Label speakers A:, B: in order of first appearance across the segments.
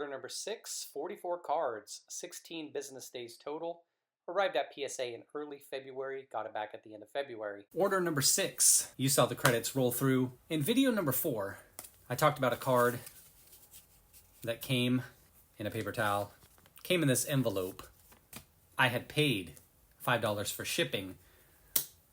A: Order number 6, 44 cards, 16 business days total. Arrived at PSA in early February, got it back at the end of February. Order number 6, you saw the credits roll through. In video number 4, I talked about a card that came in a paper towel, came in this envelope. I had paid $5 for shipping.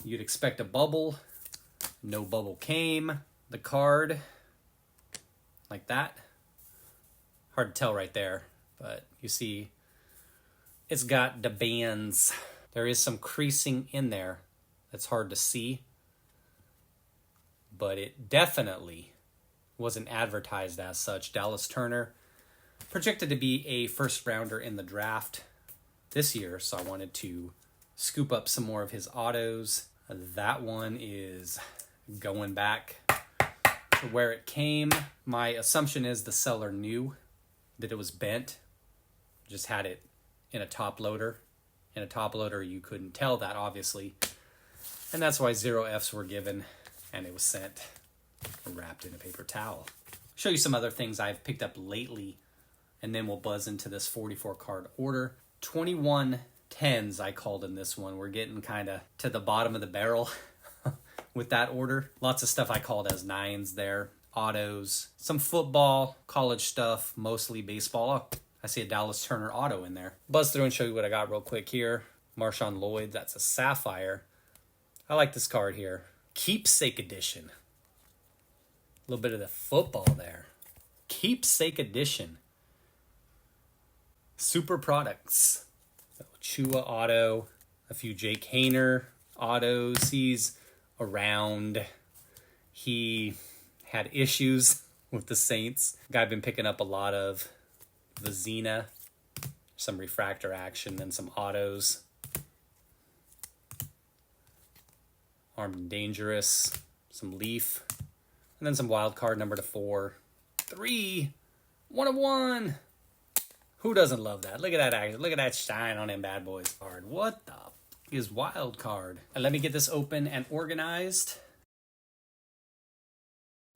A: You'd expect a bubble. No bubble came. The card, like that. Hard to tell right there, but you see it's got the bands. There is some creasing in there that's hard to see, but it definitely wasn't advertised as such. Dallas Turner, projected to be a first rounder in the draft this year, so I wanted to scoop up some more of his autos. That one is going back to where it came. My assumption is the seller knew that it was bent, just had it in a top loader. In a top loader, you couldn't tell that, obviously. And that's why 0 Fs were given, and it was sent wrapped in a paper towel. Show you some other things I've picked up lately, and then we'll buzz into this 44 card order. 21 10's I called in this one. We're getting kind of to the bottom of the barrel with that order. Lots of stuff I called as 9's there. Autos, some football, college stuff, mostly baseball. Oh, I see a Dallas Turner auto in there. Buzz through and show you what I got real quick here. Marshawn Lloyd, that's a sapphire. I like this card here. Keepsake edition. A little bit of the football there. Keepsake edition. Super products. Chua auto, a few Jake Haener autos. He's around. He had issues with the Saints. Guy I've been picking up a lot of. Vizina, some refractor action, then some autos. Armed and Dangerous, some Leaf, and then some wild card number to 4. 3, 1 of 1. Who doesn't love that? Look at that action. Look at that shine on them bad boys card. What the is wild card? And let me get this open and organized.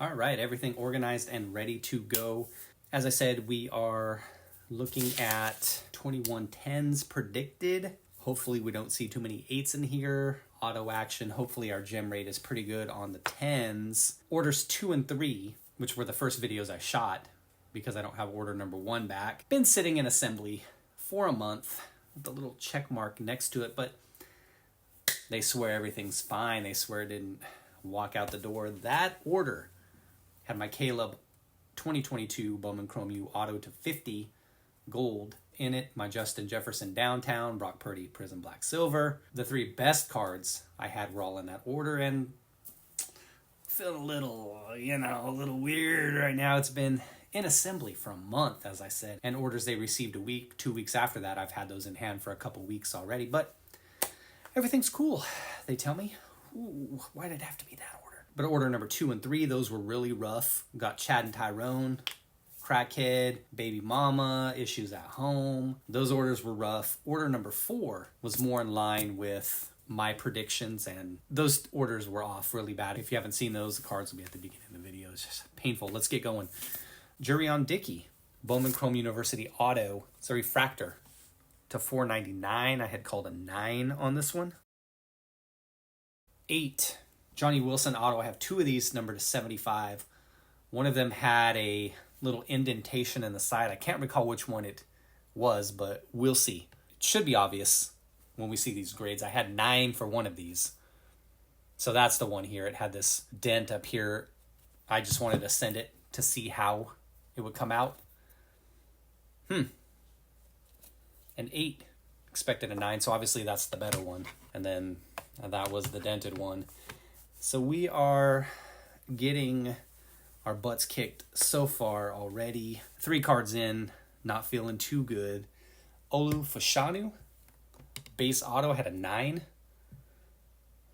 A: All right, everything organized and ready to go. As I said, we are looking at 21 10's predicted. Hopefully we don't see too many 8's in here. Auto action. Hopefully our gem rate is pretty good on the 10's. Orders 2 and 3, which were the first videos I shot because I don't have order number 1 back. Been sitting in assembly for a month with the little check mark next to it, but they swear everything's fine. They swear it didn't walk out the door. That order had my Caleb 2022 Bowman Chrome U Auto to 50 gold in it. My Justin Jefferson Downtown, Brock Purdy Prism Black Silver. The 3 best cards I had were all in that order, and feel a little, a little weird right now. It's been in assembly for a month, as I said, and orders they received a week, 2 weeks after that. I've had those in hand for a couple weeks already, but everything's cool, they tell me. Ooh, why did it have to be that order? But order number 2 and 3, those were really rough. Got Chad and Tyrone, Crackhead, Baby Mama, Issues at Home. Those orders were rough. Order number 4 was more in line with my predictions, and those orders were off really bad. If you haven't seen those, the cards will be at the beginning of the video. It's just painful. Let's get going. Jurion Dickey, Bowman Chrome University Auto. It's a refractor to $4.99. I had called a 9 on this one. 8, Johnny Wilson Auto. I have 2 of these, numbered to 75. One of them had a little indentation in the side. I can't recall which one it was, but we'll see. It should be obvious when we see these grades. I had 9 for one of these. So that's the one here. It had this dent up here. I just wanted to send it to see how it would come out. An 8. Expected a 9, so obviously that's the better one. And then that was the dented one. So we are getting our butts kicked so far already. 3 cards in, not feeling too good. Olu Fashanu, base auto, had a 9.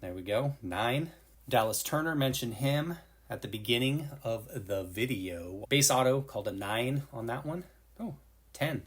A: There we go, 9. Dallas Turner, mentioned him at the beginning of the video. Base auto, called a 9 on that one. Oh, 10.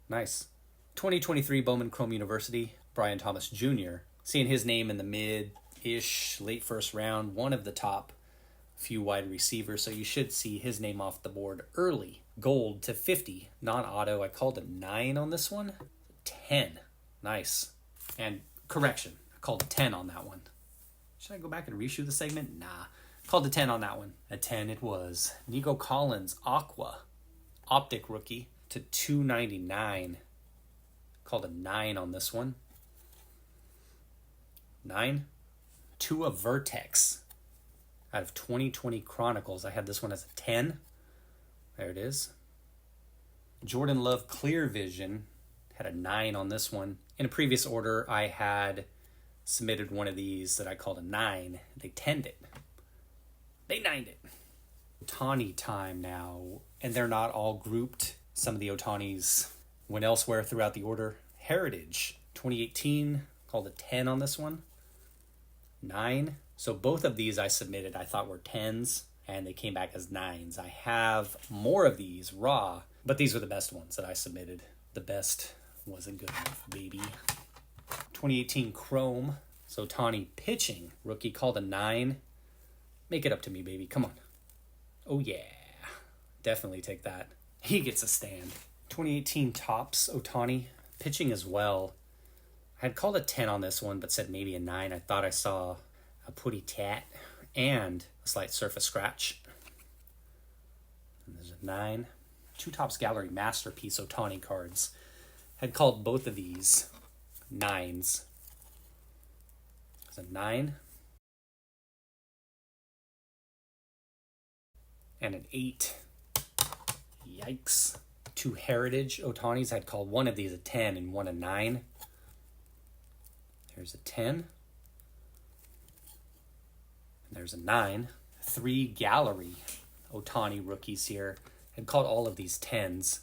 A: Nice. 2023 Bowman Chrome University, Brian Thomas Jr. Seeing his name in the mid-ish, late first round, one of the top few wide receivers, so you should see his name off the board early. Gold to 50, non-auto. I called a 9 on this one. 10. Nice. And correction, I called a 10 on that one. Should I go back and reshoot the segment? Nah. Called a 10 on that one. A 10 it was. Nico Collins, Aqua. Optic rookie to 299. Called a 9 on this one. 9. Tua Vertex out of 2020 Chronicles. I had this one as a 10. There it is. Jordan Love Clear Vision. Had a 9 on this one. In a previous order, I had submitted one of these that I called a 9. They 10'd it. They 9'd it. Ohtani time now. And they're not all grouped. Some of the Ohtanis went elsewhere throughout the order. Heritage 2018. Called a 10 on this one. 9. So both of these I submitted I thought were 10s. And they came back as 9s. I have more of these raw. But these were the best ones that I submitted. The best wasn't good enough, baby. 2018 Chrome. So Ohtani pitching. Rookie called a 9. Make it up to me, baby. Come on. Oh, yeah. Definitely take that. He gets a stand. 2018 Topps Ohtani. Pitching as well. I had called a 10 on this one, but said maybe a 9. I thought I saw a putty tat and a slight surface scratch. And there's a 9. 2 Topps Gallery Masterpiece Ohtani cards. Had called both of these 9s. There's a 9. And an 8. Yikes. 2 Heritage Ohtanis. Had called one of these a 10 and one a 9. There's a 10. And there's a 9. 3 Gallery Ohtani rookies here. Had called all of these 10s.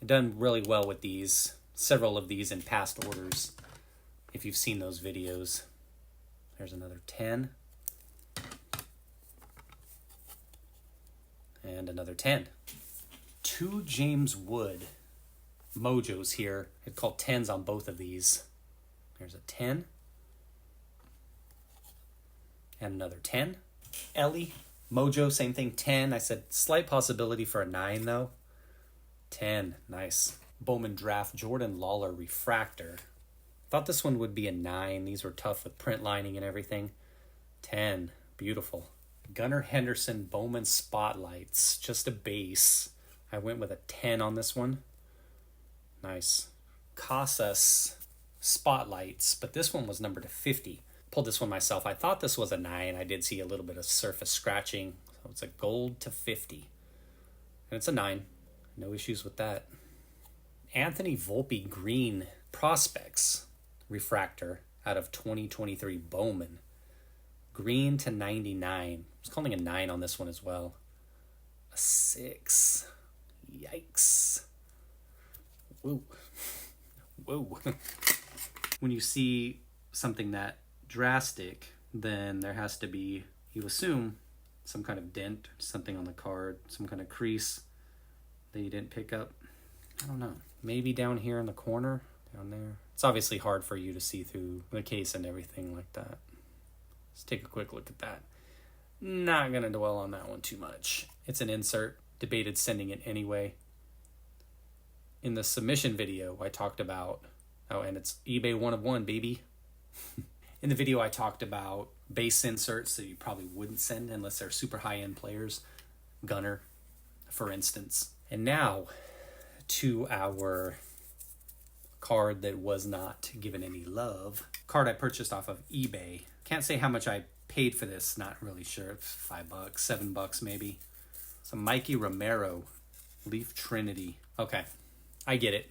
A: I've done really well with these. Several of these in past orders. If you've seen those videos. There's another 10. And another 10. 2 James Wood Mojos here. Had called 10s on both of these. There's a 10. And another 10. Ellie Mojo, same thing, 10. I said slight possibility for a 9 though. 10, nice. Bowman Draft Jordan Lawler Refractor. Thought this one would be a 9. These were tough with print lining and everything. 10, beautiful. Gunnar Henderson Bowman Spotlights, just a base. I went with a 10 on this one. Nice. Casas Spotlights, but this one was numbered to 50. Pulled this one myself. I thought this was a 9. I did see a little bit of surface scratching. So it's a gold to 50. And it's a 9. No issues with that. Anthony Volpe Green Prospects Refractor out of 2023 Bowman. Green to 99. I was calling a 9 on this one as well. A 6. Yikes. Whoa. Whoa. When you see something that drastic, then there has to be, you assume, some kind of dent, something on the card, some kind of crease that you didn't pick up. I don't know. Maybe down here in the corner, down there. It's obviously hard for you to see through the case and everything like that. Let's take a quick look at that. Not going to dwell on that one too much. It's an insert. Debated sending it anyway. In the submission video, I talked about, oh, and it's eBay 1 of 1, baby. In the video, I talked about base inserts that you probably wouldn't send unless they're super high-end players. Gunner, for instance. And now to our card that was not given any love. Card I purchased off of eBay. Can't say how much I paid for this. Not really sure. $5, $7 maybe. So Mikey Romero, Leaf Trinity. Okay, I get it.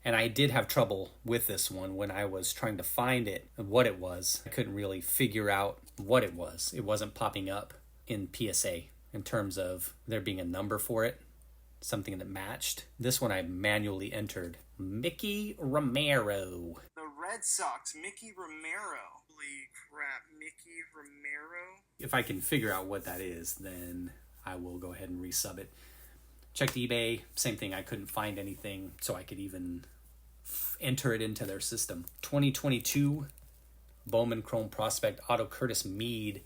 A: And I did have trouble with this one when I was trying to find it and what it was. I couldn't really figure out what it was. It wasn't popping up in PSA in terms of there being a number for it, something that matched. This one I manually entered. Mickey Romero.
B: The Red Sox, Mickey Romero. Holy crap, Mickey Romero?
A: If I can figure out what that is, then I will go ahead and resub it. Checked eBay, same thing. I couldn't find anything so I could even enter it into their system. 2022 Bowman Chrome Prospect Otto Curtis Mead.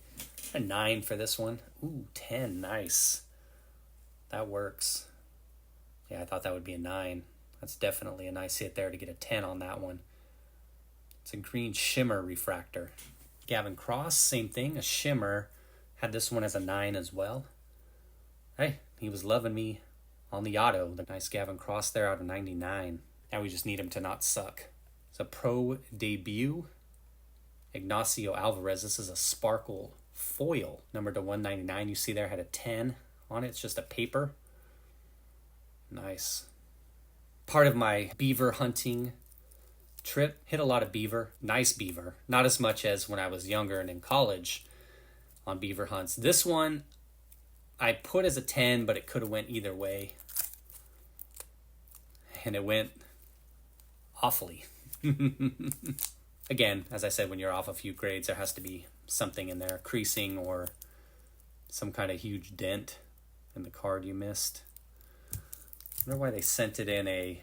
A: A 9 for this one. Ooh, 10. Nice. That works. Yeah, I thought that would be a 9. That's definitely a nice hit there to get a 10 on that one. It's a green shimmer refractor. Gavin Cross, same thing, a shimmer. Had this one as a 9 as well. Hey, he was loving me on the auto. The nice Gavin Cross there out of 99. Now we just need him to not suck. It's a pro debut. Ignacio Alvarez. This is a sparkle foil, numbered to 199. You see there had a 10 on it. It's just a paper. Nice. Part of my beaver hunting trip, hit a lot of beaver. Nice beaver. Not as much as when I was younger and in college on beaver hunts. This one I put as a 10, but it could have went either way. And it went awfully. Again, as I said, when you're off a few grades, there has to be something in there, creasing or some kind of huge dent in the card you missed. I wonder why they sent it in a...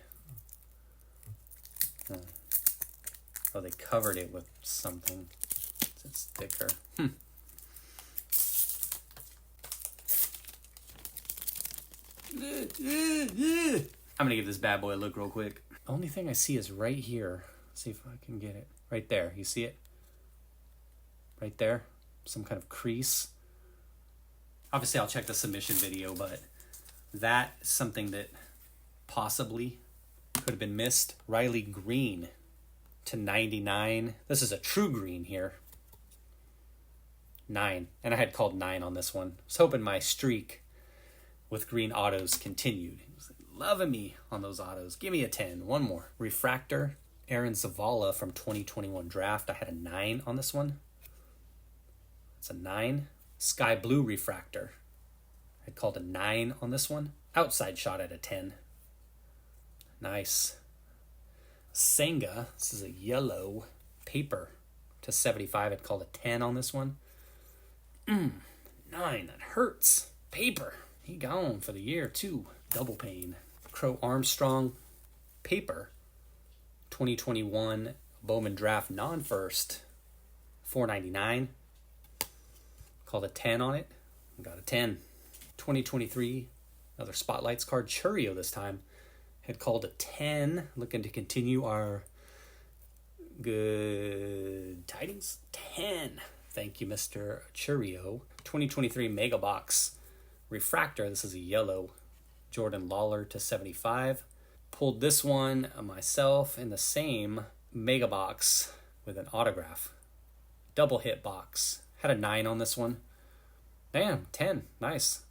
A: Oh, they covered it with something. It's thicker. I'm going to give this bad boy a look real quick. The only thing I see is right here. Let's see if I can get it. Right there. You see it? Right there. Some kind of crease. Obviously, I'll check the submission video, but that's something that possibly could have been missed. Riley Green to 99. This is a true green here. 9. And I had called 9 on this one. I was hoping my streak with green autos continued. He was loving me on those autos. Give me a 10. One more. Refractor. Aaron Zavala from 2021 draft. I had a 9 on this one. It's a 9. Sky Blue Refractor. I had called a 9 on this one. Outside shot at a 10. Nice. Senga. This is a yellow paper to 75. I'd called a 10 on this one. 9. That hurts. Paper. He gone for the year, too. Double pain. Crow Armstrong paper. 2021 Bowman Draft non-first. $4.99. Called a 10 on it. Got a 10. 2023, another Spotlights card. Churio this time. Had called a 10. Looking to continue our good tidings. 10. Thank you, Mr. Churio. 2023 Mega Box Refractor. This is a yellow. Jordan Lawler to 75. Pulled this one myself in the same Mega Box with an autograph. Double hit box. Had a 9 on this one. Damn, 10. Nice.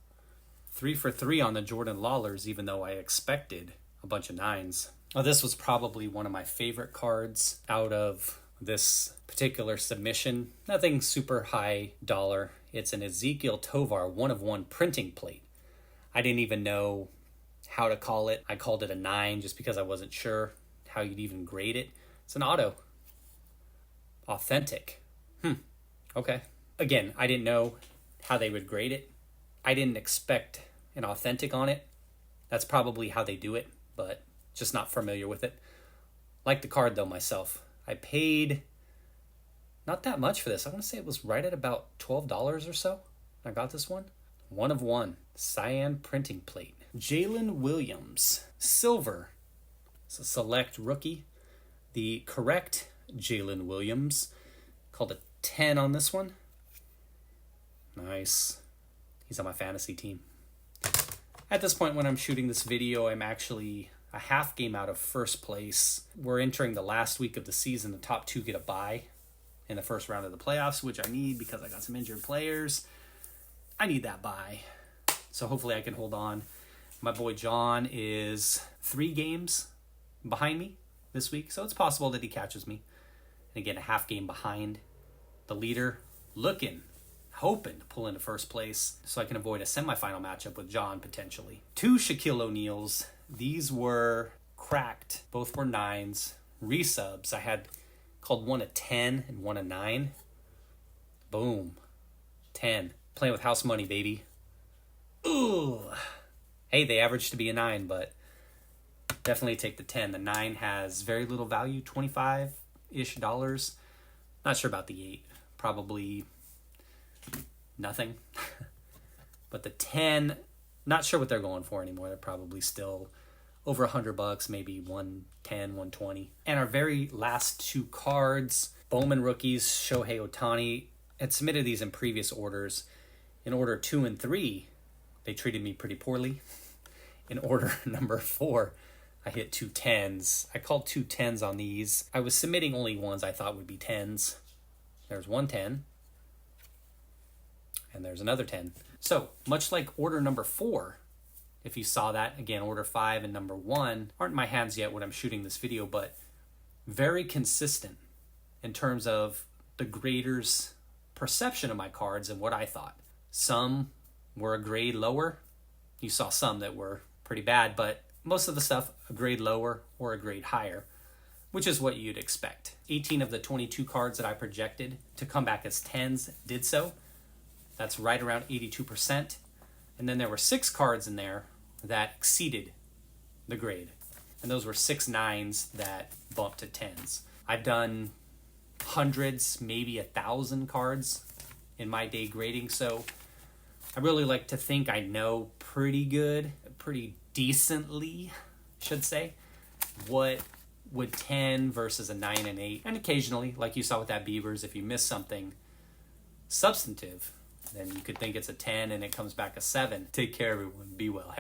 A: 3 for 3 on the Jordan Lawlers, even though I expected a bunch of 9s. Oh, this was probably one of my favorite cards out of this particular submission. Nothing super high dollar. It's an Ezekiel Tovar 1/1 printing plate. I didn't even know how to call it. I called it a 9 just because I wasn't sure how you'd even grade it. It's an auto. Authentic. Okay. Again, I didn't know how they would grade it. I didn't expect an authentic on it. That's probably how they do it, but just not familiar with it. Like the card though myself. I paid not that much for this. I want to say it was right at about $12 or so. I got this one. 1/1 cyan printing plate. Jalen Williams, silver. It's a select rookie. The correct Jalen Williams, called a 10 on this one. Nice. He's on my fantasy team. At this point when I'm shooting this video, I'm actually a half game out of first place. We're entering the last week of the season. The top 2 get a bye in the first round of the playoffs, which I need because I got some injured players. I need that bye. So hopefully I can hold on. My boy John is 3 games behind me this week, so it's possible that he catches me. And again, a half game behind the leader, hoping to pull into first place so I can avoid a semifinal matchup with John potentially. 2 Shaquille O'Neals. These were cracked. Both were 9s. Resubs. I had called one a 10 and one a 9. Boom. 10. Playing with house money, baby. Ooh. Hey, they averaged to be a 9, but definitely take the 10. The 9 has very little value, $25-ish. Not sure about the 8. Probably nothing. But the 10, not sure what they're going for anymore. They're probably still over $100, maybe 110, 120. And our very last two cards, Bowman rookies, Shohei Ohtani, had submitted these in previous orders. In order 2 and 3, they treated me pretty poorly. In order number 4, I hit 2 10's. I called 2 10's on these. I was submitting only ones I thought would be 10's. There's 1 10. And there's another 10. So, much like order number 4, if you saw that, again, order 5 and number 1 aren't in my hands yet when I'm shooting this video, but very consistent in terms of the grader's perception of my cards and what I thought. Some were a grade lower. You saw some that were pretty bad, but most of the stuff a grade lower or a grade higher, which is what you'd expect. 18 of the 22 cards that I projected to come back as 10's did so. That's right around 82%. And then there were 6 cards in there that exceeded the grade. And those were 6 9's that bumped to 10's. I've done hundreds, maybe 1,000 cards in my day grading, so I really like to think I know pretty good, pretty decently, should say, what would 10 versus a 9 and 8. And occasionally, like you saw with that Beavers, if you miss something substantive, then you could think it's a 10 and it comes back a 7. Take care, everyone. Be well.